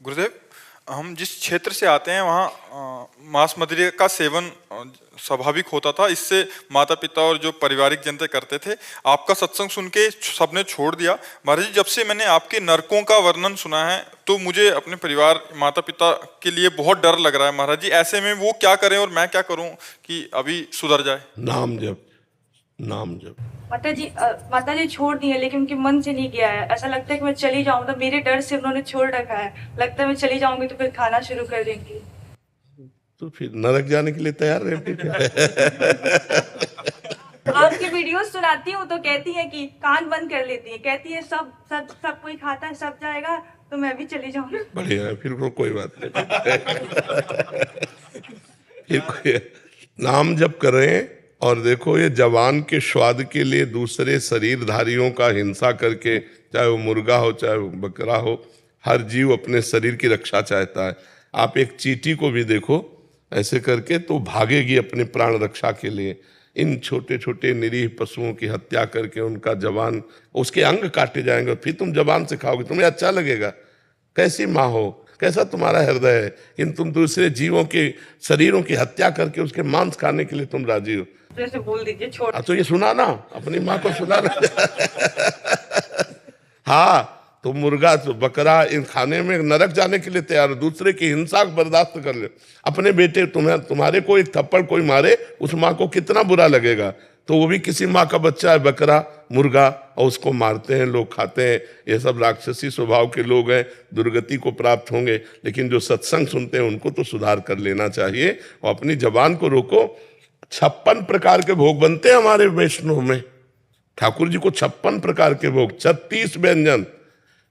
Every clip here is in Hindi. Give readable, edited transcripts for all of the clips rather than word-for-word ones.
गुरुदेव, हम जिस क्षेत्र से आते हैं वहाँ मांस मदिरा का सेवन स्वाभाविक होता था। इससे माता पिता और जो पारिवारिक जनता करते थे। आपका सत्संग सुन के सबने छोड़ दिया। महाराज जी, जब से मैंने आपके नरकों का वर्णन सुना है तो मुझे अपने परिवार माता पिता के लिए बहुत डर लग रहा है। महाराज जी, ऐसे में वो क्या करें और मैं क्या करूं कि अभी सुधर जाए? नाम जप, नाम जप। माता जी छोड़ दी है, लेकिन उनके मन से नहीं गया है। ऐसा लगता है कि मैं चली जाऊं, तो मेरे डर से उन्होंने छोड़ रखा है। लगता है मैं चली जाऊंगी तो फिर खाना शुरू कर देंगी। तो फिर नरक जाने के लिए तैयार रहती थी। आपकी वीडियोस सुनाती हूँ तो कहती है कि कान बंद कर लेती है, कहती है सब सब सब कोई खाता है, सब जाएगा तो मैं भी चली जाऊंगी। बढ़िया है, फिर कोई बात नहीं। फिर कोई नाम जप करें। और देखो, ये जवान के स्वाद के लिए दूसरे शरीरधारियों का हिंसा करके, चाहे वो मुर्गा हो चाहे वो बकरा हो, हर जीव अपने शरीर की रक्षा चाहता है। आप एक चींटी को भी देखो ऐसे करके तो भागेगी अपने प्राण रक्षा के लिए। इन छोटे छोटे निरीह पशुओं की हत्या करके उनका जवान, उसके अंग काटे जाएंगे, फिर तुम जवान से खाओगे, तुम्हें अच्छा लगेगा? कैसी माँ हो, कैसा तुम्हारा हृदय है, इन तुम दूसरे जीवों के शरीरों की हत्या करके उसके मांस खाने के लिए तुम राजी हो? जैसे बोल दीजिए छोड़। तो ये सुनाना, अपनी माँ को सुनाना। हाँ, तो मुर्गा तो बकरा इन खाने में नरक जाने के लिए तैयार हो, दूसरे की हिंसा बर्दाश्त कर ले। अपने बेटे तुम्हारे को एक थप्पड़ कोई मारे, उस माँ को कितना बुरा लगेगा। तो वो भी किसी माँ का बच्चा है, बकरा मुर्गा, और उसको मारते हैं लोग, खाते हैं। ये सब राक्षसी स्वभाव के लोग हैं, दुर्गति को प्राप्त होंगे। लेकिन जो सत्संग सुनते हैं उनको तो सुधार कर लेना चाहिए और अपनी जबान को रोको। 56 प्रकार के भोग बनते हैं हमारे वैष्णव में। ठाकुर जी को 56 प्रकार के भोग, 36 व्यंजन।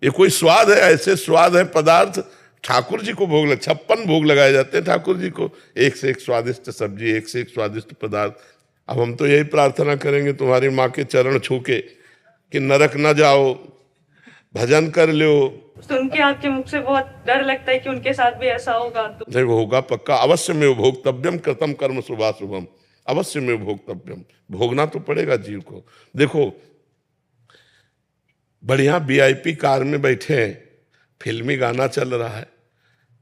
ये कोई स्वाद है? ऐसे स्वाद है पदार्थ ठाकुर जी को भोग 56 भोग लगाए जाते हैं ठाकुर जी को। एक से एक स्वादिष्ट सब्जी, एक से एक स्वादिष्ट पदार्थ। अब हम तो यही प्रार्थना करेंगे तुम्हारी माँ के चरण छू के कि नरक न जाओ, भजन कर लो। सुन के आपके मुख से बहुत डर लगता है कि उनके साथ भी ऐसा होगा। तो नहीं, वो होगा पक्का। अवश्य में भोक्तव्यम कृतम कर्म शुभाशुभम, अवश्य में भोक्तव्यम। भोगना तो पड़ेगा जीव को। देखो, बढ़िया वीआईपी कार में बैठे हैं, फिल्मी गाना चल रहा है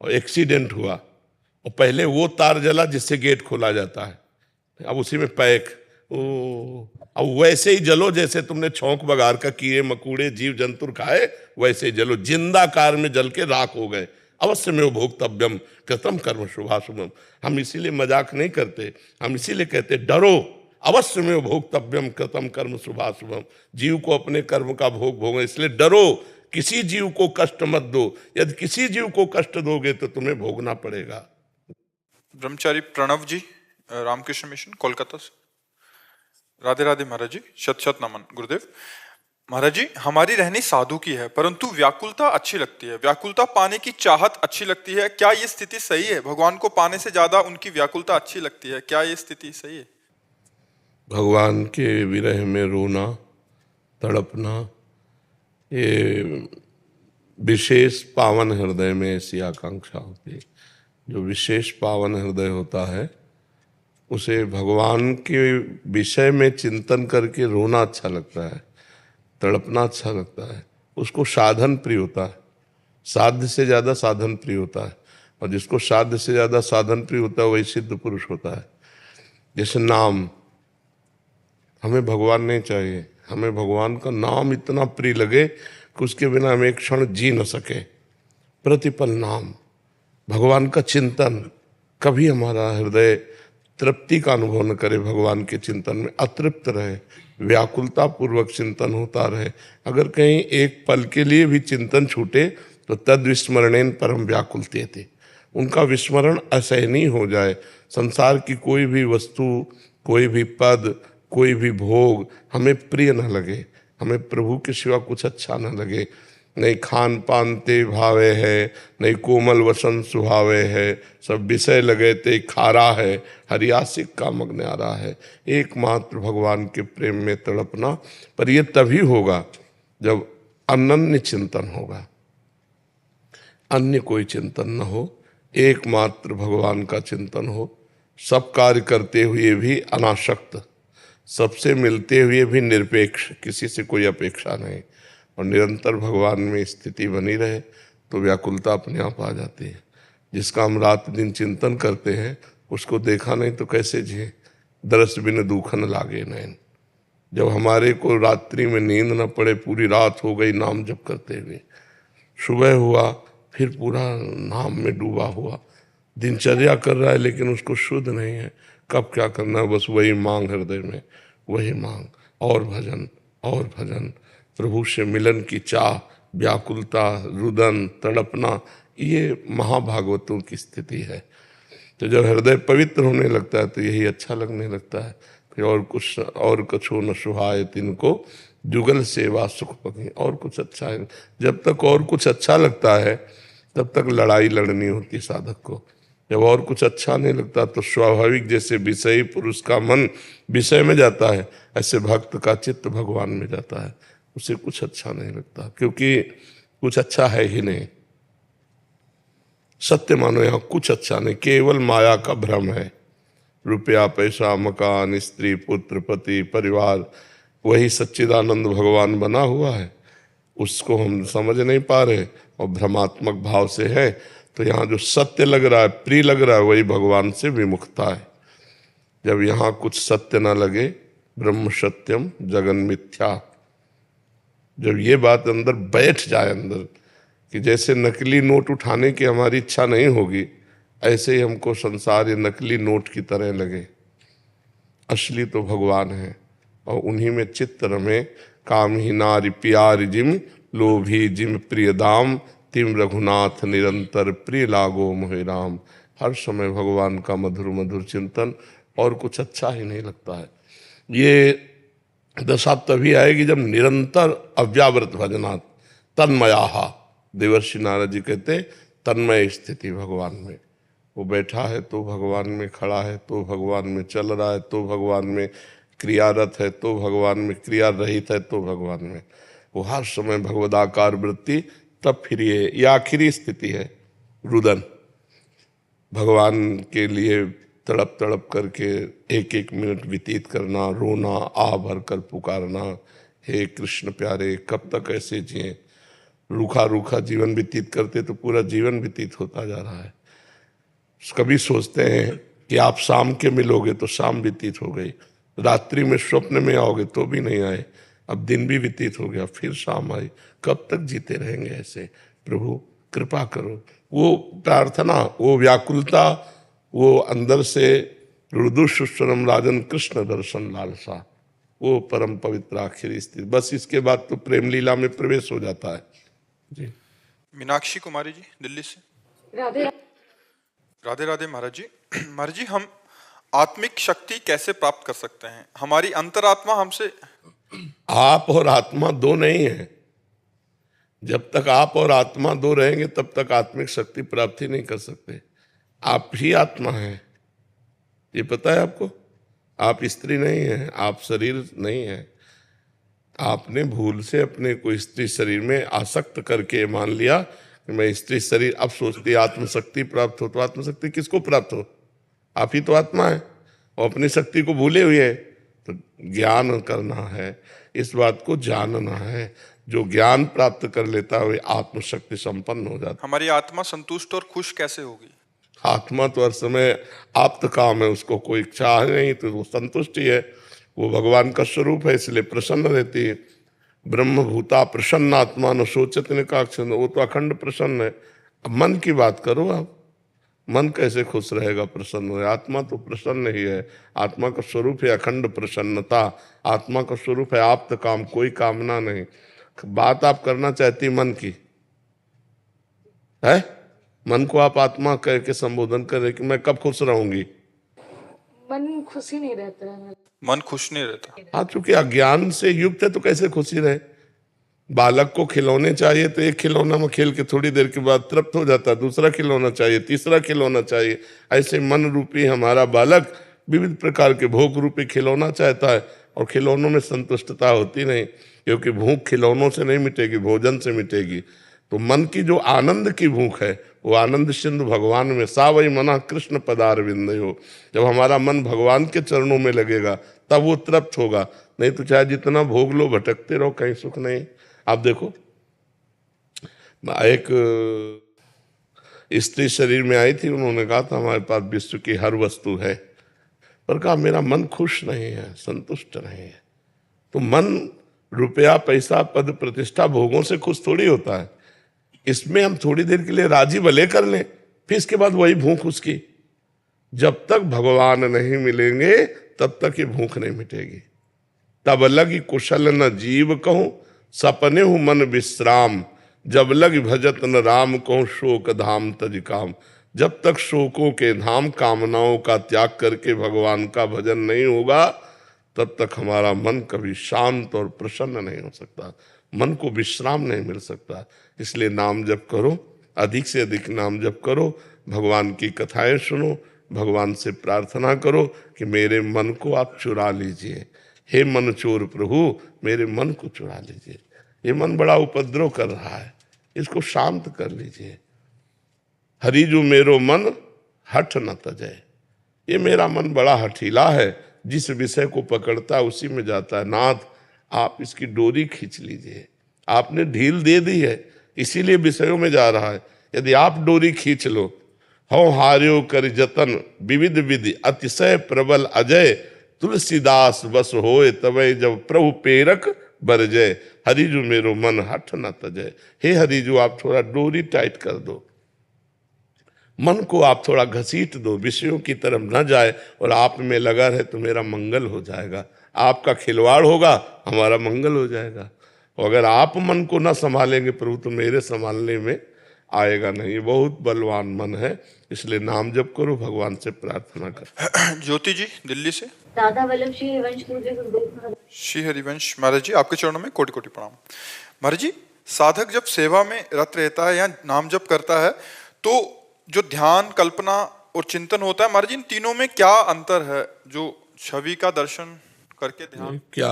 और एक्सीडेंट हुआ, और पहले वो तार जला जिससे गेट खोला जाता है, अब उसी में पैक। अब वैसे ही जलो जैसे तुमने छौंक बगार का कीड़े मकूड़े जीव जंतु खाए, वैसे ही जलो। जिंदा कार में जल के राख हो गए। अवश्य में भोक्तव्यम कृतम कर्म शुभाशुभम। हम इसीलिए मजाक नहीं करते, हम इसीलिए कहते डरो। अवश्य में भोक्तव्यम कृतम कर्म शुभाशुभम। जीव को अपने कर्म का भोग भोगना, इसलिए डरो, किसी जीव को कष्ट मत दो। यदि किसी जीव को कष्ट दोगे तो तुम्हें भोगना पड़ेगा। ब्रह्मचारी प्रणव जी, रामकृष्ण मिशन, कोलकाता से। राधे राधे महाराज जी, शत शत नमन गुरुदेव। महाराज जी, हमारी रहनी साधु की है, परंतु व्याकुलता अच्छी लगती है। व्याकुलता पाने की चाहत अच्छी लगती है। क्या ये स्थिति सही है? भगवान को पाने से ज्यादा उनकी व्याकुलता अच्छी लगती है। क्या ये स्थिति सही है? भगवान के विरह में रोना, तड़पना, ये विशेष पावन हृदय में ऐसी आकांक्षा होती है। जो विशेष पावन हृदय होता है उसे भगवान के विषय में चिंतन करके रोना अच्छा लगता है, तड़पना अच्छा लगता है। उसको साधन प्रिय होता है, साध्य से ज़्यादा साधन प्रिय होता है। और जिसको साध्य से ज़्यादा साधन प्रिय होता है वही सिद्ध पुरुष होता है। जैसे नाम, हमें भगवान नहीं चाहिए, हमें भगवान का नाम इतना प्रिय लगे कि उसके बिना हम एक क्षण जी न सके। प्रतिपल नाम, भगवान का चिंतन। कभी हमारा हृदय तृप्ति का अनुभव न करे, भगवान के चिंतन में अतृप्त रहे, व्याकुलता पूर्वक चिंतन होता रहे। अगर कहीं एक पल के लिए भी चिंतन छूटे तो तद विस्मरणेन परम व्याकुलते थे। उनका विस्मरण असहनीय हो जाए। संसार की कोई भी वस्तु, कोई भी पद, कोई भी भोग हमें प्रिय न लगे, हमें प्रभु के सिवा कुछ अच्छा न लगे। नहीं खान पान ते भावे है, नहीं कोमल वसन सुहावे है, सब विषय लगे ते खारा है, हरियासिक का मग्न आ रहा है। एकमात्र भगवान के प्रेम में तड़पना। पर यह तभी होगा जब अनन्य चिंतन होगा, अन्य कोई चिंतन न हो, एकमात्र भगवान का चिंतन हो। सब कार्य करते हुए भी अनासक्त, सबसे मिलते हुए भी निरपेक्ष, किसी से कोई अपेक्षा नहीं, और निरंतर भगवान में स्थिति बनी रहे तो व्याकुलता अपने आप आ जाती है। जिसका हम रात दिन चिंतन करते हैं उसको देखा नहीं तो कैसे जिए। दरस बिन दूखन लागे नैन। जब हमारे को रात्रि में नींद न पड़े, पूरी रात हो गई नाम जप करते हुए, सुबह हुआ फिर पूरा नाम में डूबा हुआ, दिनचर्या कर रहा है लेकिन उसको शुद्ध नहीं है। कब क्या करना है, बस वही मांग हृदय में, वही मांग, और भजन और भजन, प्रभु से मिलन की चाह, व्याकुलता, रुदन, तड़पना, ये महाभागवतों की स्थिति है। तो जब हृदय पवित्र होने लगता है तो यही अच्छा लगने लगता है। फिर और कछु न सुहाए तिनको, जुगल सेवा सुख पकी। और कुछ अच्छा है, जब तक और कुछ अच्छा लगता है तब तक लड़ाई लड़नी होती साधक को। जब और कुछ अच्छा नहीं लगता तो स्वाभाविक, जैसे विषयी पुरुष का मन विषय में जाता है, ऐसे भक्त का चित्त भगवान में जाता है। उसे कुछ अच्छा नहीं लगता, क्योंकि कुछ अच्छा है ही नहीं। सत्य मानो यहाँ कुछ अच्छा नहीं, केवल माया का भ्रम है। रुपया, पैसा, मकान, स्त्री, पुत्र, पति, परिवार, वही सच्चिदानंद भगवान बना हुआ है। उसको हम समझ नहीं पा रहे और भ्रमात्मक भाव से है। तो यहाँ जो सत्य लग रहा है, प्रिय लग रहा है, वही भगवान से विमुखता है। जब यहाँ कुछ सत्य ना लगे, ब्रह्म सत्यम जगन मिथ्या, जब ये बात अंदर बैठ जाए अंदर, कि जैसे नकली नोट उठाने की हमारी इच्छा नहीं होगी, ऐसे ही हमको संसार ये नकली नोट की तरह लगे। असली तो भगवान है और उन्हीं में चित्त रमे। काम ही नारी प्यार जिम, लोभी जिम प्रिय दाम, तिम रघुनाथ निरंतर प्रिय लागो मोहि राम। हर समय भगवान का मधुर मधुर चिंतन, और कुछ अच्छा ही नहीं लगता है। ये दशा तभी आएगी जब निरंतर अव्यावृत भजनात् तन्मयाहा। देवर्षि नारद जी कहते तन्मय स्थिति भगवान में। वो बैठा है तो भगवान में, खड़ा है तो भगवान में, चल रहा है तो भगवान में, क्रियारत है तो भगवान में, क्रिया रहित है तो भगवान में। वो हर समय भगवदाकार वृत्ति। तब फिर ये आखिरी स्थिति है रुदन। भगवान के लिए तड़प तड़प करके एक एक मिनट व्यतीत करना, रोना, आह भर कर पुकारना, हे कृष्ण प्यारे कब तक ऐसे जिए। रूखा रूखा जीवन व्यतीत करते तो पूरा जीवन व्यतीत होता जा रहा है। कभी सोचते हैं कि आप शाम के मिलोगे तो शाम व्यतीत हो गई, रात्रि में स्वप्न में आओगे तो भी नहीं आए, अब दिन भी व्यतीत हो गया, फिर शाम आई। कब तक जीते रहेंगे ऐसे? प्रभु कृपा करो। वो प्रार्थना, वो व्याकुलता, वो अंदर से रुदु सुस्वरम राजन कृष्ण दर्शन लालसा, वो परम पवित्र आखिरी स्थिति। बस इसके बाद तो प्रेम लीला में प्रवेश हो जाता है जी। मीनाक्षी कुमारी जी दिल्ली से। राधे राधे राधे महाराज जी। महाराज जी, हम आत्मिक शक्ति कैसे प्राप्त कर सकते हैं? हमारी अंतरात्मा हमसे। आप और आत्मा दो नहीं है। जब तक आप और आत्मा दो रहेंगे तब तक आत्मिक शक्ति प्राप्ति नहीं कर सकते। आप ही आत्मा है, ये पता है आपको। आप स्त्री नहीं है, आप शरीर नहीं है। आपने भूल से अपने को स्त्री शरीर में आसक्त करके मान लिया कि मैं स्त्री शरीर। अब सोचती आत्मशक्ति प्राप्त हो, तो आत्मशक्ति किसको प्राप्त हो? आप ही तो आत्मा है और अपनी शक्ति को भूले हुए है। तो ज्ञान करना है, इस बात को जानना है। जो ज्ञान प्राप्त कर लेता है वह आत्मशक्ति संपन्न हो जाता है। हमारी आत्मा संतुष्ट और खुश कैसे होगी? आत्मा तो हर समय आप्त काम है, उसको कोई चाह नहीं तो वो संतुष्टि है। वो भगवान का स्वरूप है, इसलिए प्रसन्न रहती है। ब्रह्म भूता प्रसन्न आत्मा न सोचत ने का, वो तो अखंड प्रसन्न है। अब मन की बात करो आप, मन कैसे खुश रहेगा प्रसन्न है? आत्मा तो प्रसन्न ही है। आत्मा का स्वरूप है अखंड प्रसन्नता। आत्मा का स्वरूप है आप्त काम, कोई कामना नहीं। बात आप करना चाहती मन की है, मन को आप आत्मा कह के संबोधन कर रहे कि मैं कब खुश रहूंगी। मन खुशी नहीं रहता है, मन खुश नहीं रहता। हाँ, चूंकि अज्ञान से युक्त है तो कैसे खुशी रहे? बालक को खिलौने चाहिए तो एक खिलौना में खेल के थोड़ी देर के बाद तृप्त हो जाता है, दूसरा खिलौना चाहिए, तीसरा खिलौना चाहिए। ऐसे मन रूपी हमारा बालक विविध प्रकार के भोग रूपी खिलौना चाहता है और खिलौनों में संतुष्टता होती नहीं, क्योंकि भूख खिलौनों से नहीं मिटेगी, भोजन से मिटेगी। तो मन की जो आनंद की भूख है वो आनंद सिंधु भगवान में, सा वही मना कृष्ण पदार विंदयो। जब हमारा मन भगवान के चरणों में लगेगा तब वो तृप्त होगा, नहीं तो चाहे जितना भोग लो भटकते रहो, कहीं सुख नहीं। आप देखो एक स्त्री शरीर में आई थी, उन्होंने कहा था हमारे पास विश्व की हर वस्तु है, पर कहा मेरा मन खुश नहीं है, संतुष्ट नहीं है। तो मन रुपया पैसा पद प्रतिष्ठा भोगों से खुश थोड़ी होता है। इसमें हम थोड़ी देर के लिए राजी भले कर लें, फिर इसके बाद वही भूख उसकी। जब तक भगवान नहीं मिलेंगे तब तक ये भूख नहीं मिटेगी। तब लगी कुशल न जीव कहूं, सपने हूं मन विश्राम। जब लग भजत न राम कहूं, शोक धाम तज काम। जब तक शोकों के धाम कामनाओं का त्याग करके भगवान का भजन नहीं होगा, तब तक हमारा मन कभी शांत और प्रसन्न नहीं हो सकता, मन को विश्राम नहीं मिल सकता। इसलिए नाम जप करो, अधिक से अधिक नाम जप करो, भगवान की कथाएं सुनो, भगवान से प्रार्थना करो कि मेरे मन को आप चुरा लीजिए। हे मन चोर प्रभु, मेरे मन को चुरा लीजिए। ये मन बड़ा उपद्रव कर रहा है, इसको शांत कर लीजिए। हरि जो मेरो मन हठ न तजय। ये मेरा मन बड़ा हठीला है, जिस विषय को पकड़ता है उसी में जाता है। नाथ, आप इसकी डोरी खींच लीजिए। आपने ढील दे दी है, इसीलिए विषयों में जा रहा है। यदि आप डोरी खींच लो, हो हार्यो कर जतन विविध विधि अतिशय प्रबल अजय। तुलसीदास बस होए तबै जब प्रभु पेरक बरजय। हरि जो मेरो मन हठ न तजय। हे हरि जो, आप थोड़ा डोरी टाइट कर दो, मन को आप थोड़ा घसीट दो, विषयों की तरफ न जाए और आप में लगा रहे तो मेरा मंगल हो जाएगा। आपका खिलवाड़ होगा, हमारा मंगल हो जाएगा। और अगर आप मन को न संभालेंगे प्रभु, तो मेरे संभालने में आएगा नहीं। बहुत बलवान मन है, इसलिए नाम जप करो, भगवान से प्रार्थना करो। ज्योति जी दिल्ली से। दादा वल्लभ श्री हरिवंश गुरुदेव गुरुदेव महाराज। श्री हरिवंश महाराज जी, आपके चरणों में कोटि कोटि प्रणाम। महाराज जी, साधक जब सेवा में रत रहता है या नाम जप करता है, तो जो ध्यान, कल्पना और चिंतन होता है, महाराज जी इन तीनों में क्या अंतर है? जो छवि का दर्शन करके ध्यान, क्या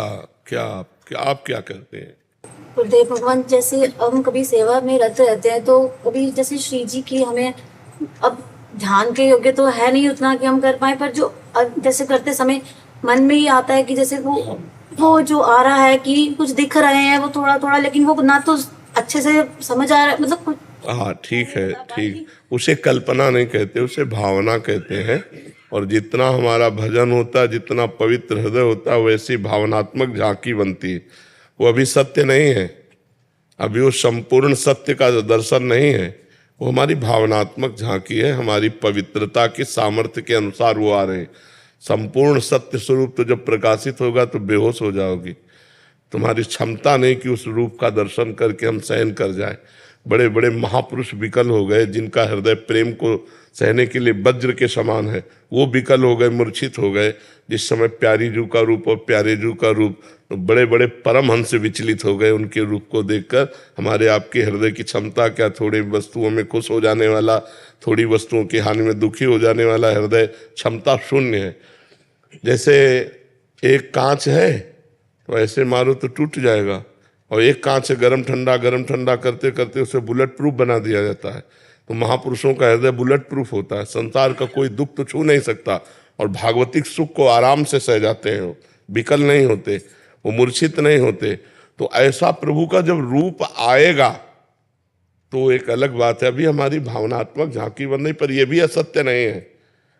आप क्या करते हैं? गुरुदेव भगवान, जैसे हम कभी सेवा में रत रहते हैं तो कभी जैसे श्री जी की हमें अब ध्यान के योग्य तो है नहीं उतना कि हम कर पाए, पर जो जैसे करते समय मन में ही आता है कि जैसे वो जो आ रहा है कि कुछ दिख रहे हैं वो थोड़ा थोड़ा, लेकिन वो ना तो अच्छे से समझ आ रहा है, मतलब कुछ। हाँ, ठीक है, ठीक। उसे कल्पना नहीं कहते, उसे भावना कहते हैं। और जितना हमारा भजन होता है, जितना पवित्र हृदय होता है, वैसी भावनात्मक झांकी बनती है। वो अभी सत्य नहीं है, अभी वो संपूर्ण सत्य का दर्शन नहीं है, वो हमारी भावनात्मक झांकी है। हमारी पवित्रता के सामर्थ्य के अनुसार वो आ रहे हैं। संपूर्ण सत्य स्वरूप तो जब प्रकाशित होगा तो बेहोश हो जाओगी। तुम्हारी क्षमता नहीं कि उस रूप का दर्शन करके हम सहन कर जाए। बड़े बड़े महापुरुष विकल हो गए, जिनका हृदय प्रेम को सहने के लिए वज्र के समान है, वो विकल हो गए, मूर्छित हो गए। जिस समय प्यारी जू का रूप और प्यारे जू का रूप, तो बड़े बड़े परमहंस विचलित हो गए उनके रूप को देखकर। हमारे आपके हृदय की क्षमता क्या, थोड़ी वस्तुओं में खुश हो जाने वाला, थोड़ी वस्तुओं की हानि में दुखी हो जाने वाला हृदय क्षमता शून्य है। जैसे एक कांच है तो ऐसे मारो तो टूट जाएगा, और एक कांच से गरम ठंडा करते करते उसे बुलेट प्रूफ बना दिया जाता है। तो महापुरुषों का हृदय बुलेट प्रूफ होता है, संसार का कोई दुख तो छू नहीं सकता, और भागवतिक सुख को आराम से सह जाते हैं। वो विकल नहीं होते, वो मूर्छित नहीं होते। तो ऐसा प्रभु का जब रूप आएगा तो एक अलग बात है। अभी हमारी भावनात्मक झांकी बन रही, पर यह भी असत्य नहीं है।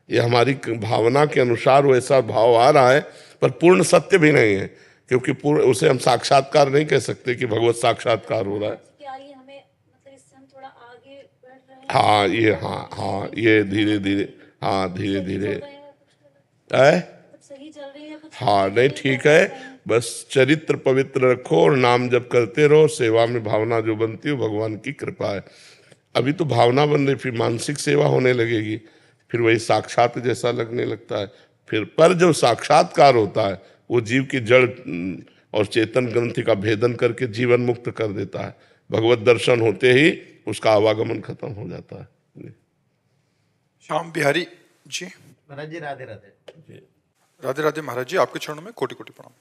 ये हमारी भावना के अनुसार वैसा भाव आ रहा है, पर पूर्ण सत्य भी नहीं है, क्योंकि पूर्ण उसे हम साक्षात्कार नहीं कह सकते कि भगवत साक्षात्कार हो रहा है। क्या ये हमें, मतलब इससे हम थोड़ा आगे बढ़ रहे हैं? हाँ, ये धीरे धीरे, हाँ धीरे धीरे सही चल रही है कुछ? हाँ, नहीं ठीक है। बस चरित्र पवित्र रखो और नाम जप करते रहो। सेवा में भावना जो बनती है भगवान की कृपा है। अभी तो भावना बन रही, फिर मानसिक सेवा होने लगेगी, फिर वही साक्षात जैसा लगने लगता है। फिर पर जो साक्षात्कार होता है वो जीव की जड़ और चेतन ग्रंथि का भेदन करके जीवन मुक्त कर देता है। भगवत दर्शन होते ही उसका आवागमन खत्म हो जाता है। श्याम बिहारी जी। महाराज जी राधे राधे। राधे राधे महाराज जी, आपके चरणों में कोटि कोटि प्रणाम।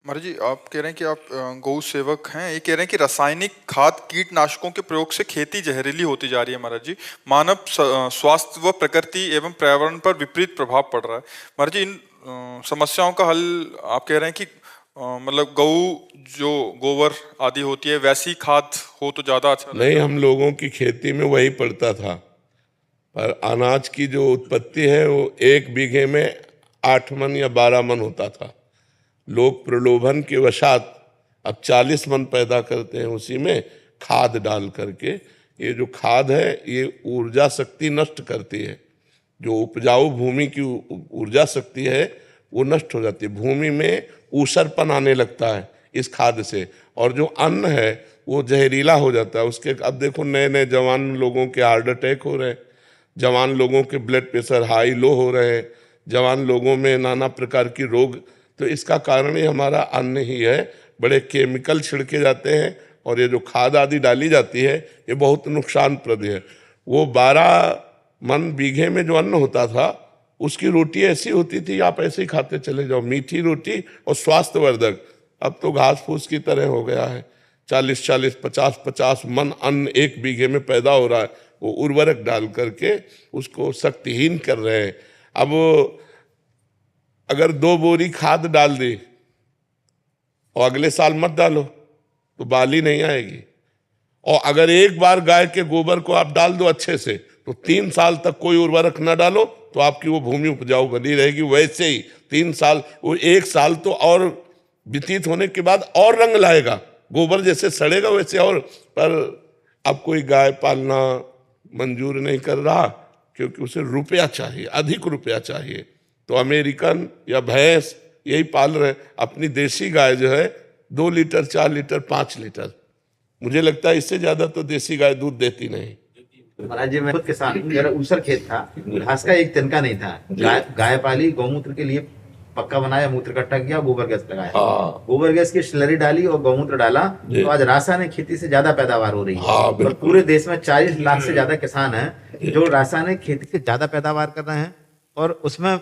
महाराज जी, आप कह रहे हैं कि आप गौ सेवक हैं। ये कह रहे हैं कि रासायनिक खाद कीटनाशकों के प्रयोग से खेती जहरीली होती जा रही है। महाराज जी, मानव स्वास्थ्य व प्रकृति एवं पर्यावरण पर विपरीत प्रभाव पड़ रहा है। महाराज जी, इन समस्याओं का हल आप कह रहे हैं कि मतलब गऊ जो गोबर आदि होती है वैसी खाद हो तो ज्यादा अच्छा नहीं, हम लोगों की खेती में वही पड़ता था, पर अनाज की जो उत्पत्ति है वो 1 बीघे में 8 मन या 12 मन होता था। लोग प्रलोभन के वशात अब 40 मन पैदा करते हैं, उसी में खाद डाल करके। ये जो खाद है ये ऊर्जा शक्ति नष्ट करती है, जो उपजाऊ भूमि की ऊर्जा शक्ति है वो नष्ट हो जाती है, भूमि में ऊसरपन आने लगता है इस खाद से, और जो अन्न है वो जहरीला हो जाता है उसके। अब देखो नए नए जवान लोगों के हार्ट अटैक हो रहे हैं, जवान लोगों के ब्लड प्रेशर हाई लो हो रहे हैं, जवान लोगों में नाना प्रकार की रोग। तो इसका कारण ही हमारा अन्न ही है। बड़े केमिकल छिड़के जाते हैं और ये जो खाद आदि डाली जाती है ये बहुत नुकसानप्रद है। वो 12 मन बीघे में जो अन्न होता था उसकी रोटी ऐसी होती थी, आप ऐसे ही खाते चले जाओ, मीठी रोटी और स्वास्थ्यवर्धक। अब तो घास फूस की तरह हो गया है, 40-40, 50-50 मन अन्न 1 बीघे में पैदा हो रहा है, वो उर्वरक डाल करके उसको शक्तिहीन कर रहे हैं। अब अगर 2 बोरी खाद डाल दी और अगले साल मत डालो तो बाली नहीं आएगी, और अगर एक बार गाय के गोबर को आप डाल दो अच्छे से तो 3 साल तक कोई उर्वरक न डालो तो आपकी वो भूमि उपजाऊ बनी रहेगी। वैसे ही 3 साल, वो 1 साल तो और व्यतीत होने के बाद और रंग लाएगा, गोबर जैसे सड़ेगा वैसे और। पर अब कोई गाय पालना मंजूर नहीं कर रहा क्योंकि उसे रुपया चाहिए, अधिक रुपया चाहिए। तो अमेरिकन या भैंस यही पाल रहे। अपनी देसी गाय जो है 2 लीटर, 4 लीटर, 5 लीटर, मुझे लगता है इससे ज्यादा तो देसी गाय दूध देती नहीं। महाराज जी, मैं खुद किसान हूँ, मेरा ऊसर खेत था, घास का एक तिनका नहीं था। गाय पाली, गौमूत्र के लिए पक्का बनाया, मूत्र इकट्ठा किया, गोबर गैस लगाया, गोबर गैस की स्लरी डाली और गौमूत्र डाला, तो आज रासायनिक खेती से ज्यादा पैदावार हो रही है। और पूरे देश में 40 लाख से ज्यादा किसान हैं जो रासायनिक खेती से ज्यादा पैदावार कर रहे हैं, और उसमें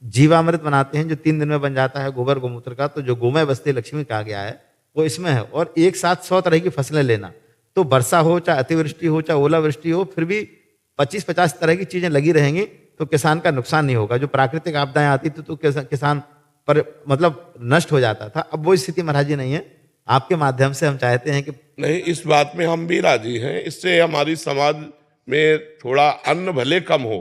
जीवामृत बनाते हैं जो 3 दिन में बन जाता है गोबर गौमूत्र का। तो जो गोमय बस्ती लक्ष्मी कहा गया है वो इसमें है। और एक साथ 100 तरह की फसलें लेना, तो वर्षा हो चाहे अतिवृष्टि हो चाहे ओलावृष्टि हो, फिर भी 25-50 तरह की चीजें लगी रहेंगी तो किसान का नुकसान नहीं होगा। जो प्राकृतिक आपदाएं आती थी तो किसान पर मतलब नष्ट हो जाता था। अब वो स्थिति महाराज जी नहीं है। आपके माध्यम से हम चाहते हैं कि नहीं, इस बात में हम भी राजी हैं, इससे हमारी समाज में थोड़ा अन्न भले कम हो।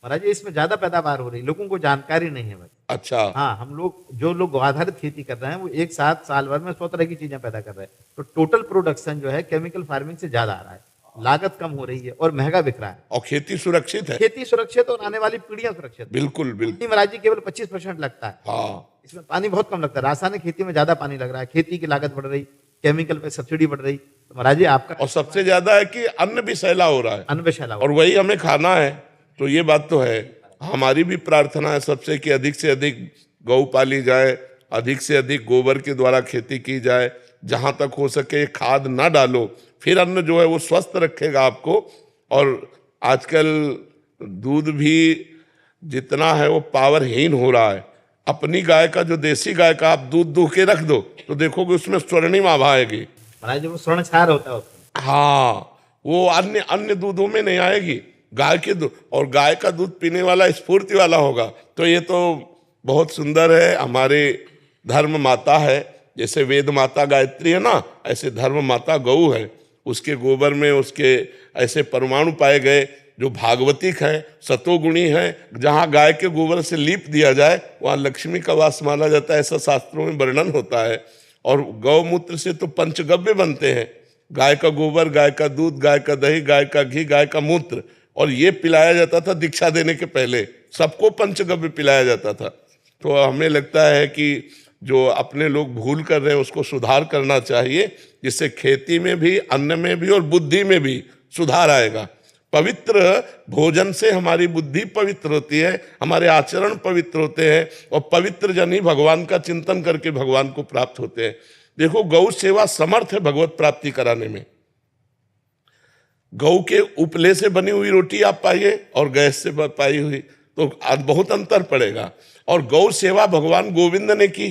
महाराज जी इसमें ज्यादा पैदावार हो रही, लोगों को जानकारी नहीं है बस। अच्छा, हाँ, हम लोग जो लोग गौ आधारित खेती कर रहे हैं वो एक साथ साल भर में 100 तरह की चीजें पैदा कर रहे हैं, तो टोटल प्रोडक्शन जो है केमिकल फार्मिंग से ज्यादा आ रहा है, लागत कम हो रही है और महंगा बिक रहा है। और खेती सुरक्षित है, खेती सुरक्षित और आने वाली पीढ़ियां सुरक्षित। बिल्कुल बिल्कुल। महाराज जी केवल 25% लगता है, हाँ, इसमें पानी बहुत कम लगता है। रासायनिक खेती में ज्यादा पानी लग रहा है, खेती की लागत बढ़ रही, केमिकल पे सब्सिडी बढ़ रही। तो महाराज जी आपका, और सबसे ज्यादा है कि अन्न भी सैला हो रहा है, अन्न पे शैला और वही हमें खाना है। तो ये बात तो है, हमारी भी प्रार्थना है सबसे कि अधिक से अधिक गौ पाली जाए, अधिक से अधिक गोबर के द्वारा खेती की जाए, जहां तक हो सके खाद ना डालो, फिर अन्न जो है वो स्वस्थ रखेगा आपको। और आजकल दूध भी जितना है वो पावरहीन हो रहा है। अपनी गाय का, जो देसी गाय का आप दूध दूह के रख दो तो देखोगे उसमें स्वर्णिम आभा आएगी। महाराज जी वो स्वर्ण छार होता है उसमें। हाँ, वो अन्य दूधों में नहीं आएगी। गाय के दूध, और गाय का दूध पीने वाला स्फूर्ति वाला होगा। तो ये तो बहुत सुंदर है, हमारे धर्म माता है। जैसे वेद माता गायत्री है ना, ऐसे धर्म माता गऊ है। उसके गोबर में उसके ऐसे परमाणु पाए गए जो भागवतिक हैं, सतोगुणी हैं। जहाँ गाय के गोबर से लीप दिया जाए वहाँ लक्ष्मी का वास माना जाता है, ऐसा शास्त्रों में वर्णन होता है। और गौमूत्र से तो पंचगव्य बनते हैं, गाय का गोबर, गाय का दूध, गाय का दही, गाय का घी, गाय का मूत्र। और ये पिलाया जाता था दीक्षा देने के पहले, सबको पंचगव्य पिलाया जाता था। तो हमें लगता है कि जो अपने लोग भूल कर रहे हैं उसको सुधार करना चाहिए, जिससे खेती में भी, अन्न में भी और बुद्धि में भी सुधार आएगा। पवित्र भोजन से हमारी बुद्धि पवित्र होती है, हमारे आचरण पवित्र होते हैं, और पवित्र जन ही भगवान का चिंतन करके भगवान को प्राप्त होते हैं। देखो, गौ सेवा समर्थ है भगवत प्राप्ति कराने में। गौ के उपले से बनी हुई रोटी आप पाइए और गैस से पाई हुई, तो बहुत अंतर पड़ेगा। और गौ सेवा भगवान गोविंद ने की।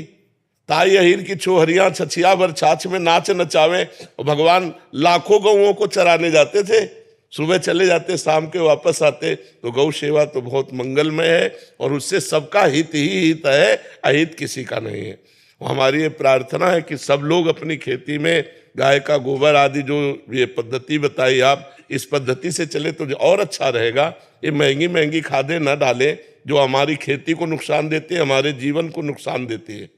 ताई अहिर की छोहरियां छछिया भर छाछ में नाच नचावे, और भगवान लाखों गौओं को चराने जाते थे, सुबह चले जाते, शाम के वापस आते। तो गौ सेवा तो बहुत मंगलमय है, और उससे सबका हित ही हित है, अहित किसी का नहीं है। हमारी ये प्रार्थना है कि सब लोग अपनी खेती में गाय का गोबर आदि जो ये पद्धति बताई आप, इस पद्धति से चले तो और अच्छा रहेगा। ये महंगी महंगी खादें न डालें जो हमारी खेती को नुकसान देती है, हमारे जीवन को नुकसान देती है।